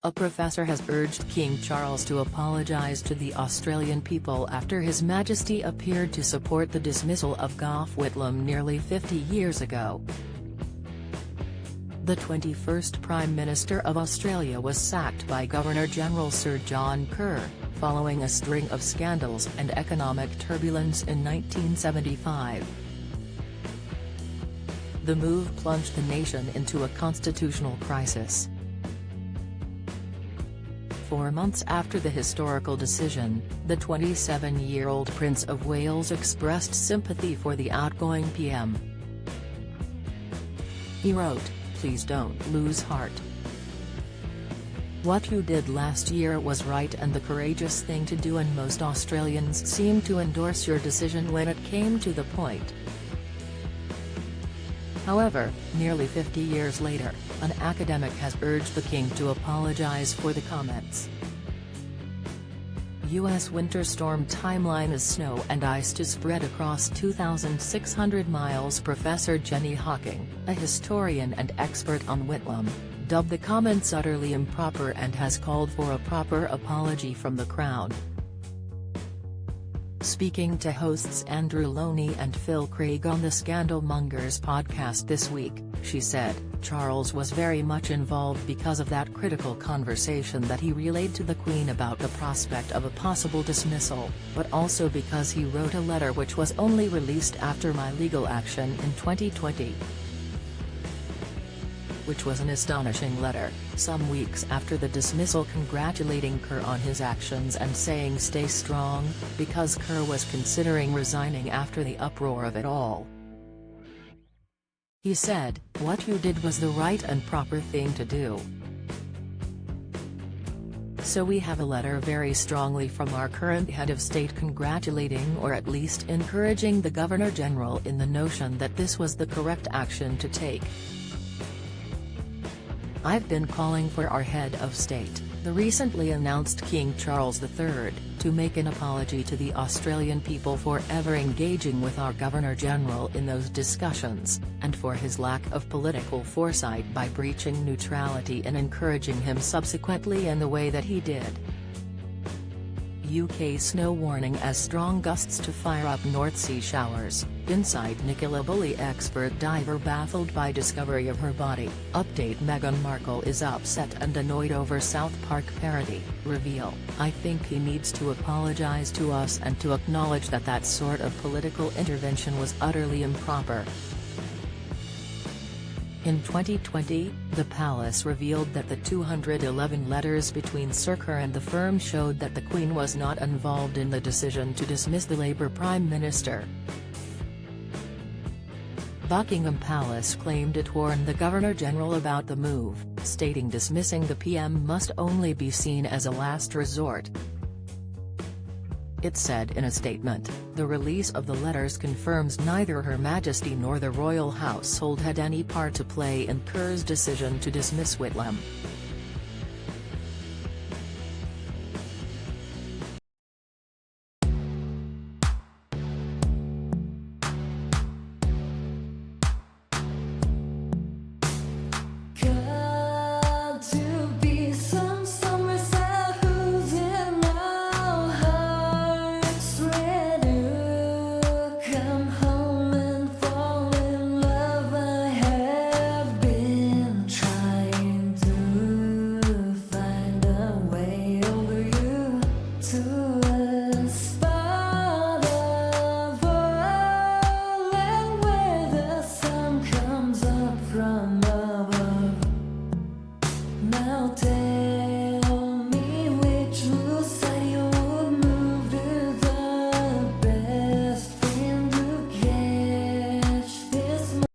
A professor has urged King Charles to apologise to the Australian people after His Majesty appeared to support the dismissal of Gough Whitlam nearly 50 years ago. The 21st Prime Minister of Australia was sacked by Governor-General Sir John Kerr, following a string of scandals and economic turbulence in 1975. The move plunged the nation into a constitutional crisis. 4 months after the historical decision, the 27-year-old Prince of Wales expressed sympathy for the outgoing PM. He wrote, "Please don't lose heart. What you did last year was right and the courageous thing to do, and most Australians seemed to endorse your decision when it came to the point." However, nearly 50 years later, an academic has urged the King to apologise for the comments. U.S. winter storm timeline is snow and ice to spread across 2,600 miles. Professor Jenny Hawking, a historian and expert on Whitlam, dubbed the comments utterly improper and has called for a proper apology from the Crown. Speaking to hosts Andrew Loney and Phil Craig on the Scandalmongers podcast this week, she said, "Charles was very much involved because of that critical conversation that he relayed to the Queen about the prospect of a possible dismissal, but also because he wrote a letter which was only released after my legal action in 2020. Which was an astonishing letter, some weeks after the dismissal, congratulating Kerr on his actions and saying stay strong, because Kerr was considering resigning after the uproar of it all. He said, what you did was the right and proper thing to do. So we have a letter very strongly from our current head of state congratulating or at least encouraging the Governor-General in the notion that this was the correct action to take. I've been calling for our head of state, the recently announced King Charles III, to make an apology to the Australian people for ever engaging with our Governor-General in those discussions, and for his lack of political foresight by breaching neutrality and encouraging him subsequently in the way that he did. UK snow warning as strong gusts to fire up North Sea showers, inside Nicola Bulley expert diver baffled by discovery of her body. Update: Meghan Markle is upset and annoyed over South Park parody. Reveal: I think he needs to apologise to us and to acknowledge that that sort of political intervention was utterly improper. In 2020, the palace revealed that the 211 letters between Sir Kerr and the firm showed that the Queen was not involved in the decision to dismiss the Labour Prime Minister. Buckingham Palace claimed it warned the Governor-General about the move, stating dismissing the PM must only be seen as a last resort. It said in a statement, the release of the letters confirms neither Her Majesty nor the royal household had any part to play in Kerr's decision to dismiss Whitlam.